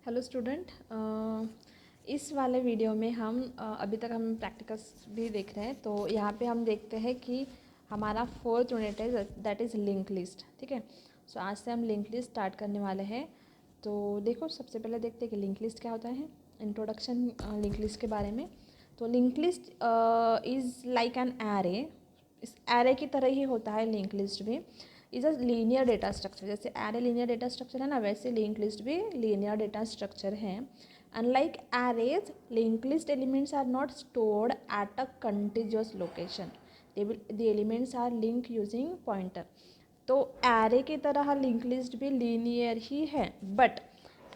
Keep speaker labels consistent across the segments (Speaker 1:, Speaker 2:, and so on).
Speaker 1: Hello student. इस वाले video में हम अभी तक हम प्रैक्टिकल्स भी देख रहे हैं। तो यहाँ पे हम देखते हैं कि हमारा फोर्थ यूनिट है दैट इज़ लिंक लिस्ट। ठीक है, सो आज से हम लिंक लिस्ट स्टार्ट करने वाले हैं। तो देखो, सबसे पहले देखते हैं कि लिंक लिस्ट क्या होता है। इंट्रोडक्शन लिंक लिस्ट के बारे में। तो link list is like an array. इस एरे की तरह ही होता है लिंक लिस्ट भी। Is a linear data structure. जैसे एरे लीनियर डेटा स्ट्रक्चर है ना, वैसे लिंक लिस्ट भी लीनियर डेटा स्ट्रक्चर है। Unlike arrays, link list elements are not stored at a continuous location. The elements are link using pointer. तो array की तरह link list भी लीनियर ही है, बट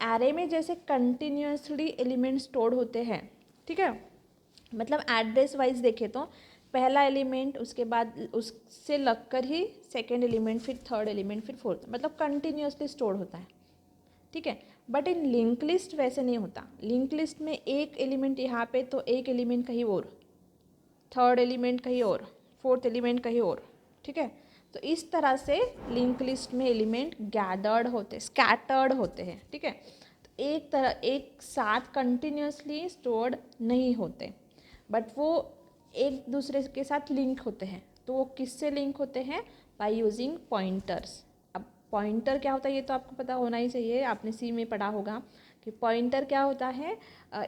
Speaker 1: एरे में जैसे कंटिन्यूसली एलिमेंट स्टोर्ड होते हैं, ठीक है, मतलब एड्रेस वाइज देखें तो पहला एलिमेंट, उसके बाद उससे लगकर ही सेकेंड एलिमेंट, फिर थर्ड एलिमेंट, फिर फोर्थ, मतलब कंटिन्यूसली स्टोर होता है। ठीक है, बट इन लिंक लिस्ट वैसे नहीं होता। लिंक लिस्ट में एक एलिमेंट यहाँ पे तो एक एलिमेंट कहीं और, थर्ड एलिमेंट कहीं और, फोर्थ एलिमेंट कहीं और। ठीक है, तो इस तरह से लिंक लिस्ट में एलिमेंट गैदर्ड होते, स्कैटर्ड होते हैं। ठीक है, तो एक तरह एक साथ कंटिन्यूसली स्टोर्ड नहीं होते, बट वो एक दूसरे के साथ लिंक होते हैं। तो वो किससे लिंक होते हैं? By using pointers. अब पॉइंटर क्या होता है ये तो आपको पता होना ही चाहिए, आपने सी में पढ़ा होगा कि पॉइंटर क्या होता है।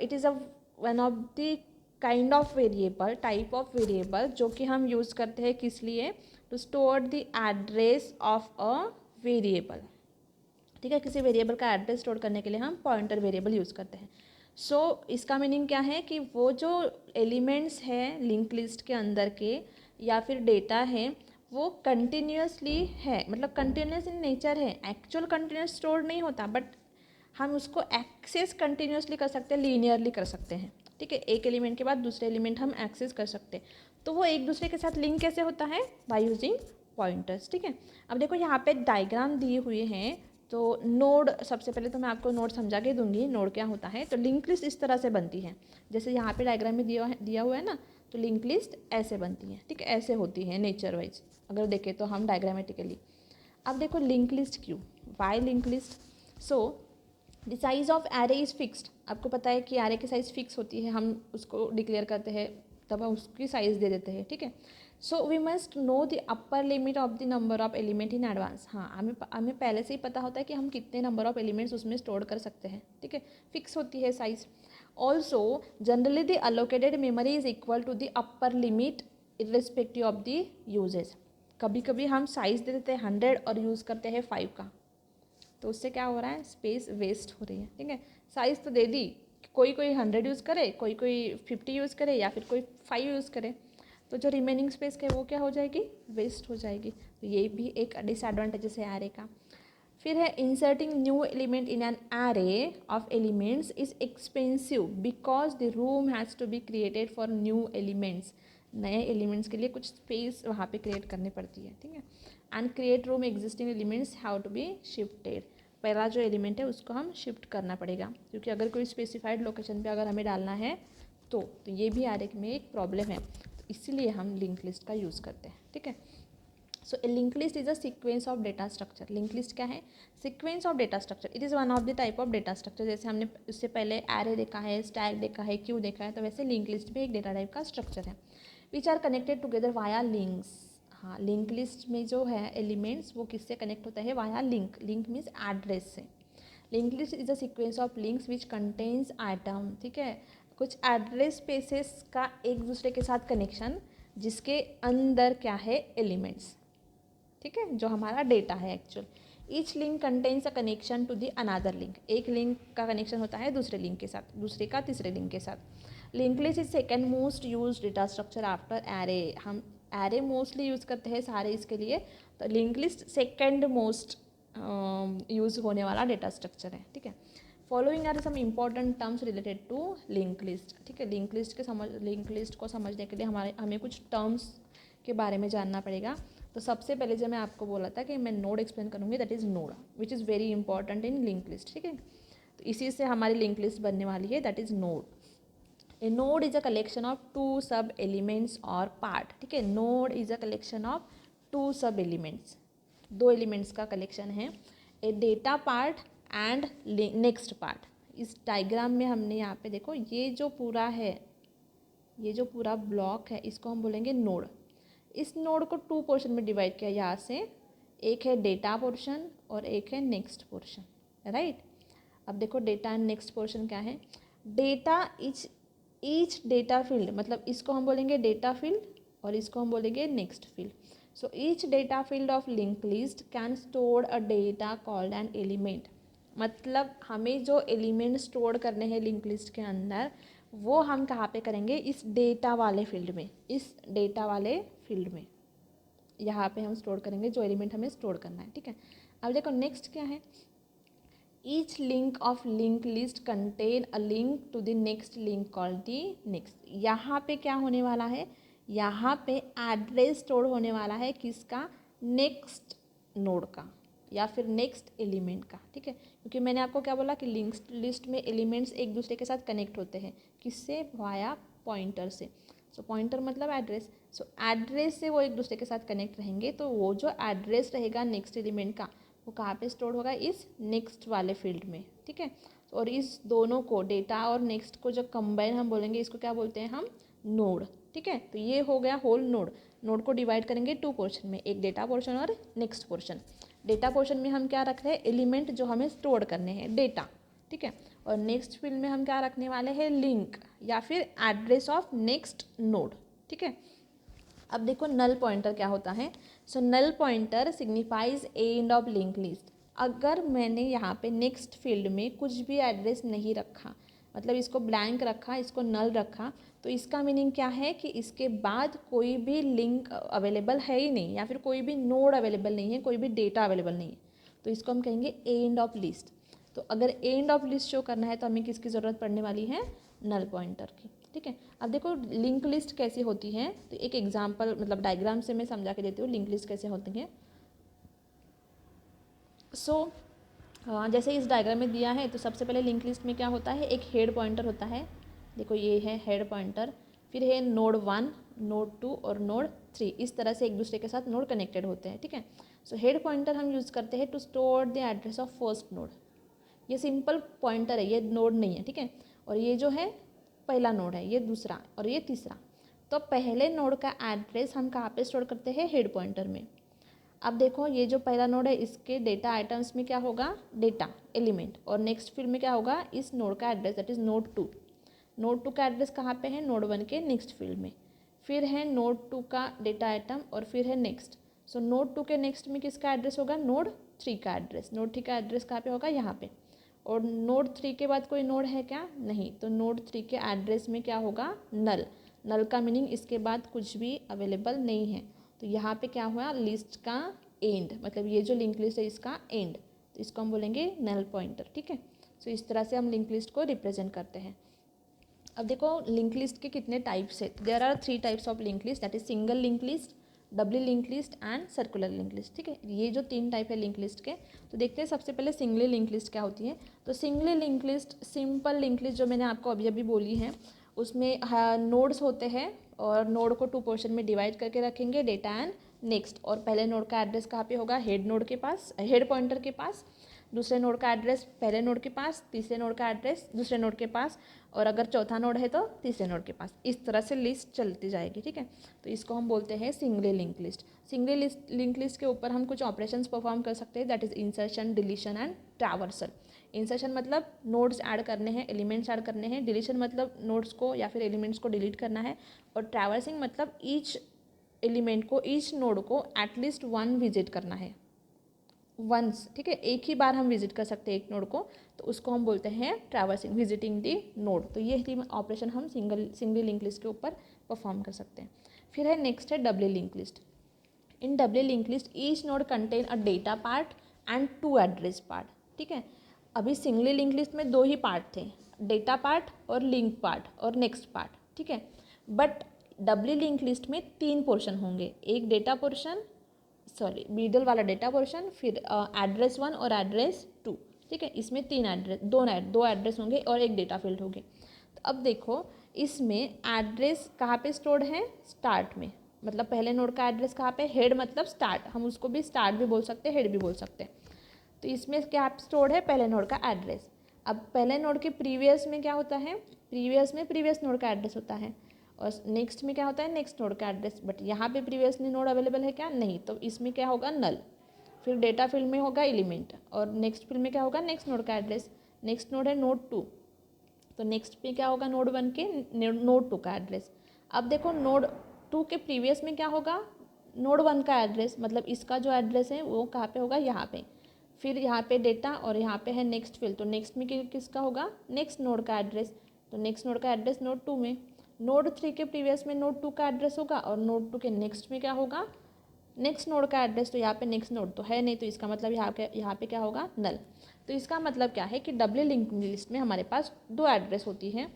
Speaker 1: It is a one of the kind of variable, type of variable, जो कि हम यूज़ करते हैं किस लिए? To store the address of a variable. ठीक है, किसी वेरिएबल का एड्रेस स्टोर करने के लिए हम पॉइंटर वेरिएबल यूज़ करते हैं। सो इसका मीनिंग क्या है कि वो जो एलिमेंट्स हैं लिंक लिस्ट के अंदर के या फिर डेटा है, वो कंटिन्यूसली है, मतलब कंटिन्यूस इन नेचर है। एक्चुअल कंटिन्यूस स्टोर नहीं होता, बट हम उसको एक्सेस कंटिन्यूसली कर सकते हैं, लीनियरली कर सकते हैं। ठीक है, एक एलिमेंट के बाद दूसरे एलिमेंट हम एक्सेस कर सकते हैं। तो वो एक दूसरे के साथ लिंक कैसे होता है? By using pointers. ठीक है, अब देखो यहाँ पे डायग्राम दिए हुए हैं। तो नोड, सबसे पहले तो मैं आपको नोड समझा के दूंगी नोड क्या होता है। तो लिंक लिस्ट इस तरह से बनती है, जैसे यहाँ पे डायग्राम में दिया हुआ है ना। तो लिंक लिस्ट ऐसे बनती है, ठीक है, ऐसे होती है नेचर वाइज अगर देखें तो हम डायग्रामेटिकली। अब देखो लिंक लिस्ट क्यों, why link list? So the size of array is fixed. आपको पता है कि एरे की साइज़ फिक्स होती है, हम उसको डिक्लेयर करते हैं तब हम उसकी साइज़ दे देते हैं। ठीक है, so we must know the upper limit of the number of element in advance. हाँ, हमें पहले से ही पता होता है कि हम कितने नंबर ऑफ एलिमेंट्स उसमें स्टोर कर सकते हैं। ठीक है, फिक्स होती है size. Also generally the allocated memory is equal to the upper limit irrespective of the usages. कभी कभी हम साइज़ दे देते हैं 100 और यूज़ करते हैं 5 का, तो उससे क्या हो रहा है? स्पेस वेस्ट हो रही है। ठीक है, साइज़ तो दे दी, कोई 100 यूज़ करे, कोई 50 यूज़ करे, या फिर कोई 5 यूज़ करे, तो जो रिमेनिंग स्पेस है वो क्या हो जाएगी? वेस्ट हो जाएगी। तो ये भी एक डिसएडवांटेजेस है एरे का। फिर है inserting new element in an array of elements is expensive because the room has to be created for new elements. नए एलिमेंट्स के लिए कुछ स्पेस वहाँ पे क्रिएट करनी पड़ती है। ठीक है, and create room existing elements have to be shifted. पहला जो एलिमेंट है उसको हम शिफ्ट करना पड़ेगा, क्योंकि अगर कोई स्पेसिफाइड लोकेशन पे अगर हमें डालना है तो ये भी एरे में एक प्रॉब्लम है। तो इसीलिए हम लिंक लिस्ट का यूज़ करते हैं। ठीक है, so a link list is a sequence of data structure. Link list क्या है? Sequence of data structure. It is one of the type of data structure. जैसे हमने उससे पहले एरे देखा है, स्टैक देखा है, क्यू देखा है, तो वैसे लिंक लिस्ट भी एक डेटा टाइप का स्ट्रक्चर है which are connected together via links. हाँ, लिंक लिस्ट में जो है एलिमेंट्स वो किससे कनेक्ट होता है? Via link. Link means address से। Link list is a sequence of links which contains item. ठीक है, कुछ एड्रेस स्पेसेस का एक दूसरे के साथ कनेक्शन, जिसके अंदर क्या है? एलिमेंट्स। ठीक है, जो हमारा डेटा है actual. Each link contains a connection to the another link. एक लिंक का कनेक्शन होता है दूसरे लिंक के साथ, दूसरे का तीसरे लिंक के साथ। Link list is second most use data structure after array. हम एरे मोस्टली यूज़ करते हैं सारे इसके लिए, तो link list second most use होने वाला डेटा स्ट्रक्चर है। ठीक है, following are some important terms related to link list. ठीक है, लिंक लिस्ट को समझने के लिए हमें कुछ टर्म्स के बारे में जानना पड़ेगा। तो सबसे पहले जो मैं आपको बोला था कि मैं नोड एक्सप्लेन करूँगी, that is node which is very important in link list. ठीक है, तो इसी से हमारी लिंक लिस्ट बनने वाली है, that is node. A node is a collection of 2 sub elements और पार्ट। ठीक है, node is a collection of 2 sub elements, 2 elements का कलेक्शन है। A data part and next part. इस डायग्राम में हमने यहाँ पे देखो ये जो पूरा है, ये जो पूरा ब्लॉक है इसको हम बोलेंगे नोड। इस नोड को 2 पोर्शन में डिवाइड किया यहाँ से, एक है डेटा पोर्शन और एक है नेक्स्ट पोर्शन, राइट। अब देखो डेटा एंड नेक्स्ट पोर्शन क्या है। डेटा ईच डेटा फील्ड, मतलब इसको हम बोलेंगे डेटा फील्ड और इसको हम बोलेंगे next field. So each data field of link list can store a data called an element. मतलब हमें जो एलिमेंट स्टोर करने हैं लिंक लिस्ट के अंदर, वो हम कहाँ पे करेंगे, इस डेटा वाले फील्ड में, इस डेटा वाले फील्ड में यहाँ पे हम स्टोर करेंगे जो एलिमेंट हमें स्टोर करना है, ठीक है। अब देखो नेक्स्ट क्या है, each link of link list contain a link to the next link called the next. यहाँ पे क्या होने वाला है, यहाँ पे एड्रेस स्टोर होने वाला है किसका, नेक्स्ट नोड का या फिर नेक्स्ट एलिमेंट का, ठीक है। क्योंकि मैंने आपको क्या बोला कि लिंक लिस्ट में एलिमेंट्स एक दूसरे के साथ कनेक्ट होते हैं, किससे, वाया पॉइंटर से। सो पॉइंटर मतलब एड्रेस। सो एड्रेस से वो एक दूसरे के साथ कनेक्ट रहेंगे, तो वो जो एड्रेस रहेगा नेक्स्ट एलिमेंट का, वो कहाँ पे स्टोर होगा, इस नेक्स्ट वाले फील्ड में, ठीक है। और इस दोनों को, डेटा और नेक्स्ट को जब कंबाइन हम बोलेंगे, इसको क्या बोलते हैं हम, नोड, ठीक है। तो ये हो गया होल नोड। नोड को डिवाइड करेंगे 2 पोर्शन में, एक डेटा पोर्शन और नेक्स्ट पोर्शन। डेटा पोर्शन में हम क्या रख रहे हैं, एलिमेंट जो हमें स्टोर करने हैं, डेटा, ठीक है। और नेक्स्ट फील्ड में हम क्या रखने वाले हैं, लिंक या फिर एड्रेस ऑफ नेक्स्ट नोड, ठीक है। अब देखो नल पॉइंटर क्या होता है। So null pointer signifies end of link list. अगर मैंने यहाँ पे नेक्स्ट फील्ड में कुछ भी एड्रेस नहीं रखा, मतलब इसको ब्लैंक रखा, इसको नल रखा, तो इसका मीनिंग क्या है कि इसके बाद कोई भी लिंक अवेलेबल है ही नहीं, या फिर कोई भी नोड अवेलेबल नहीं है, कोई भी डेटा अवेलेबल नहीं है, तो इसको हम कहेंगे एंड ऑफ लिस्ट। तो अगर एंड ऑफ लिस्ट शो करना है तो हमें किसकी ज़रूरत पड़ने वाली है, नल पॉइंटर की, ठीक है। अब देखो लिंक लिस्ट कैसी होती है, तो एक एग्जांपल मतलब डायग्राम से मैं समझा के देती हूँ लिंक लिस्ट कैसे होती है। सो जैसे इस डायग्राम में दिया है, तो सबसे पहले लिंक लिस्ट में क्या होता है, एक हेड पॉइंटर होता है, देखो ये है हेड पॉइंटर, फिर है नोड 1, नोड 2 और नोड 3, इस तरह से एक दूसरे के साथ नोड कनेक्टेड होते हैं, ठीक है। सो हेड पॉइंटर हम यूज़ करते हैं to store the address of first node. ये सिंपल पॉइंटर है, ये नोड नहीं है, ठीक है। और ये जो है पहला नोड है, ये दूसरा और ये तीसरा। तो पहले नोड का एड्रेस हम कहाँ पे स्टोर करते हैं, हेड पॉइंटर में। अब देखो ये जो पहला नोड है, इसके डेटा आइटम्स में क्या होगा, डेटा एलिमेंट, और नेक्स्ट फील्ड में क्या होगा, इस नोड का address, that is node 2। Node 2 का एड्रेस कहाँ पे है, नोड 1 के नेक्स्ट फील्ड में। फिर है नोड 2 का डेटा आइटम और फिर है नेक्स्ट। सो नोड 2 के नेक्स्ट में किसका एड्रेस होगा, नोड 3 का एड्रेस। नोड 3 का एड्रेस कहाँ पे होगा, यहाँ पे। और नोड 3 के बाद कोई नोड है क्या, नहीं, तो नोड 3 के एड्रेस में क्या होगा, नल। नल का मीनिंग इसके बाद कुछ भी अवेलेबल नहीं है। तो यहाँ पे क्या हुआ, लिस्ट का एंड, मतलब ये जो लिंक लिस्ट है इसका एंड, तो इसको हम बोलेंगे नल पॉइंटर, ठीक है। सो इस तरह से हम लिंक लिस्ट को रिप्रेजेंट करते हैं। अब देखो लिंक लिस्ट के कितने टाइप्स है, there are 3 types of link list, that is single link list, double link list and circular link list, ठीक है। ये जो 3 टाइप है लिंक लिस्ट के, तो देखते हैं सबसे पहले सिंगल लिंक लिस्ट क्या होती है। तो single link list, simple link list जो मैंने आपको अभी अभी बोली है, उसमें नोड्स होते हैं और नोड को 2 पोर्शन में डिवाइड करके रखेंगे, डेटा एंड नेक्स्ट। और पहले नोड का एड्रेस कहाँ पे होगा, हेड नोड के पास, हेड पॉइंटर के पास। दूसरे नोड का एड्रेस पहले नोड के पास, तीसरे नोड का एड्रेस दूसरे नोड के पास, और अगर चौथा नोड है तो तीसरे नोड के पास। इस तरह से लिस्ट चलती जाएगी, ठीक है। तो इसको हम बोलते हैं single link list. Single link list के ऊपर हम कुछ ऑपरेशंस परफॉर्म कर सकते हैं, that is insertion, deletion and traversal. Insertion मतलब नोड्स ऐड करने हैं, एलिमेंट्स ऐड करने हैं। डिलीशन मतलब नोड्स को या फिर एलिमेंट्स को डिलीट करना है। और ट्रैवर्सिंग मतलब ईच एलिमेंट को, ईच नोड को एटलीस्ट 1 विजिट करना है, वंस, ठीक है। एक ही बार हम विजिट कर सकते हैं एक नोड को, तो उसको हम बोलते हैं ट्रैवर्सिंग, विजिटिंग दी नोड। तो ये 3 ऑपरेशन हम सिंगल लिंक लिस्ट के ऊपर परफॉर्म कर सकते हैं। फिर है नेक्स्ट है double link list. In double link list each node contain a data part and 2 address part, ठीक है। अभी सिंगल लिंक लिस्ट में 2 ही पार्ट थे, डेटा पार्ट और लिंक पार्ट और नेक्स्ट पार्ट, ठीक है। बट डबल लिंक लिस्ट में 3 पोर्शन होंगे, एक डेटा पोर्शन, सॉरी मिडल वाला डेटा पोर्शन, फिर एड्रेस 1 और एड्रेस 2, ठीक है। इसमें 3 एड्रेस, दो एड्रेस होंगे और एक डेटा फील्ड होंगे। तो अब देखो इसमें एड्रेस कहाँ पे स्टोर्ड है, स्टार्ट में, मतलब पहले नोड का एड्रेस कहाँ पे, हेड मतलब स्टार्ट, हम उसको भी स्टार्ट भी बोल सकते हैं, हेड भी बोल सकते हैं। तो इसमें क्या स्टोर्ड है, पहले नोड का एड्रेस। अब पहले नोड के प्रीवियस में क्या होता है, प्रीवियस में प्रीवियस नोड का एड्रेस होता है, और नेक्स्ट में क्या होता है, नेक्स्ट नोड का एड्रेस। बट यहाँ पे प्रीवियसली नोड अवेलेबल है क्या, नहीं, तो इसमें क्या होगा, नल। फिर डेटा फील्ड में होगा एलिमेंट, और नेक्स्ट फील्ड में क्या होगा, नेक्स्ट नोड का एड्रेस। नेक्स्ट नोड है नोड 2, तो नेक्स्ट पे क्या होगा, नोड 1 के नोड 2 का एड्रेस। अब देखो नोड 2 के प्रीवियस में क्या होगा, नोड 1 का एड्रेस, मतलब इसका जो एड्रेस है वो कहाँ पे होगा, यहाँ पे। फिर यहाँ पे डेटा और यहाँ पे है नेक्स्ट फील्ड, तो नेक्स्ट में किसका होगा, नेक्स्ट नोड का एड्रेस, तो नेक्स्ट नोड का एड्रेस नोड 2 में। नोड 3 के प्रीवियस में नोड 2 का एड्रेस होगा, और नोड 2 के नेक्स्ट में क्या होगा, नेक्स्ट नोड का एड्रेस। तो यहाँ पे नेक्स्ट नोड तो है नहीं, तो इसका मतलब यहाँ पे क्या होगा, नल। तो इसका मतलब क्या है कि डबल लिंक लिस्ट में हमारे पास दो एड्रेस होती है,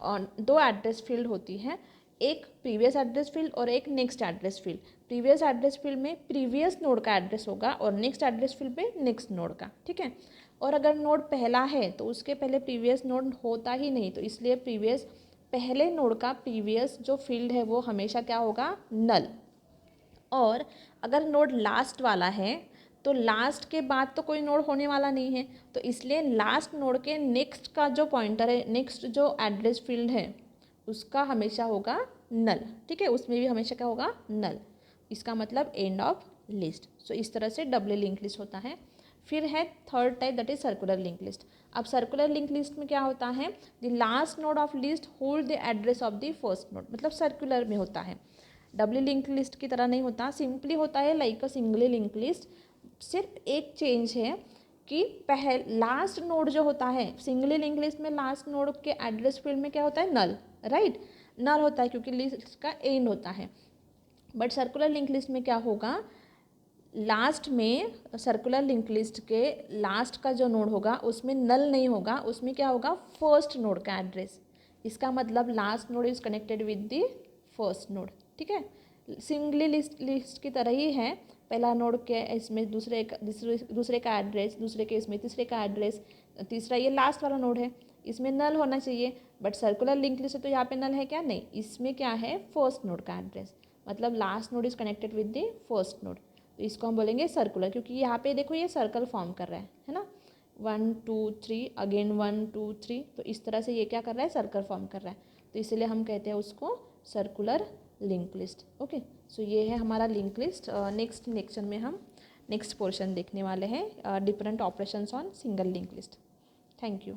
Speaker 1: और दो एड्रेस फील्ड होती है, एक प्रीवियस एड्रेस फील्ड और एक next address field. Previous address field में प्रीवियस नोड का एड्रेस होगा, और नेक्स्ट एड्रेस फील्ड पे नेक्स्ट नोड का, ठीक है। और अगर नोड पहला है तो उसके पहले प्रीवियस नोड होता ही नहीं, तो इसलिए पहले नोड का प्रीवियस जो फील्ड है वो हमेशा क्या होगा, नल। और अगर नोड लास्ट वाला है तो लास्ट के बाद तो कोई नोड होने वाला नहीं है, तो इसलिए लास्ट नोड के नेक्स्ट का जो पॉइंटर है, नेक्स्ट जो एड्रेस फील्ड है उसका हमेशा होगा नल, ठीक है, उसमें भी हमेशा क्या होगा, नल। इसका मतलब एंड ऑफ लिस्ट। सो इस तरह से डबल लिंक लिस्ट होता है। फिर है third type, that is circular link list. अब सर्कुलर लिंक लिस्ट में क्या होता है, the last node of list hold the address of the first node, मतलब सर्कुलर में होता है, डबली लिंक लिस्ट की तरह नहीं होता, सिंपली होता है लाइक अ सिंगली लिंक लिस्ट। सिर्फ एक चेंज है कि लास्ट नोड जो होता है सिंगली लिंक लिस्ट में, लास्ट नोड के एड्रेस फील्ड में क्या होता है, नल, राइट, नल होता है क्योंकि लिस्ट का एंड होता है। बट सर्कुलर लिंक लिस्ट में क्या होगा, लास्ट में सर्कुलर लिंक लिस्ट के लास्ट का जो नोड होगा उसमें नल नहीं होगा, उसमें क्या होगा, फर्स्ट नोड का एड्रेस। इसका मतलब last node is connected with the first node, ठीक है। सिंगली लिस्ट की तरह ही है, पहला नोड के इसमें दूसरे का एड्रेस, दूसरे के इसमें तीसरे का एड्रेस, तीसरा ये लास्ट वाला नोड है, इसमें नल होना चाहिए। बट सर्कुलर लिंक लिस्ट है तो यहाँ पे नल है क्या, नहीं, इसमें क्या है, फर्स्ट नोड का एड्रेस, मतलब last node is connected with the first node, तो इसको हम बोलेंगे सर्कुलर, क्योंकि यहाँ पे देखो ये सर्कल फॉर्म कर रहा है ना, 1 2 3 अगेन 1 2 3, तो इस तरह से ये क्या कर रहा है, सर्कल फॉर्म कर रहा है, तो इसलिए हम कहते हैं उसको सर्कुलर लिंक लिस्ट। ओके, सो ये है हमारा लिंक लिस्ट। नेक्स्ट लेक्चर में हम नेक्स्ट पोर्शन देखने वाले हैं, different operations on single link list. Thank you.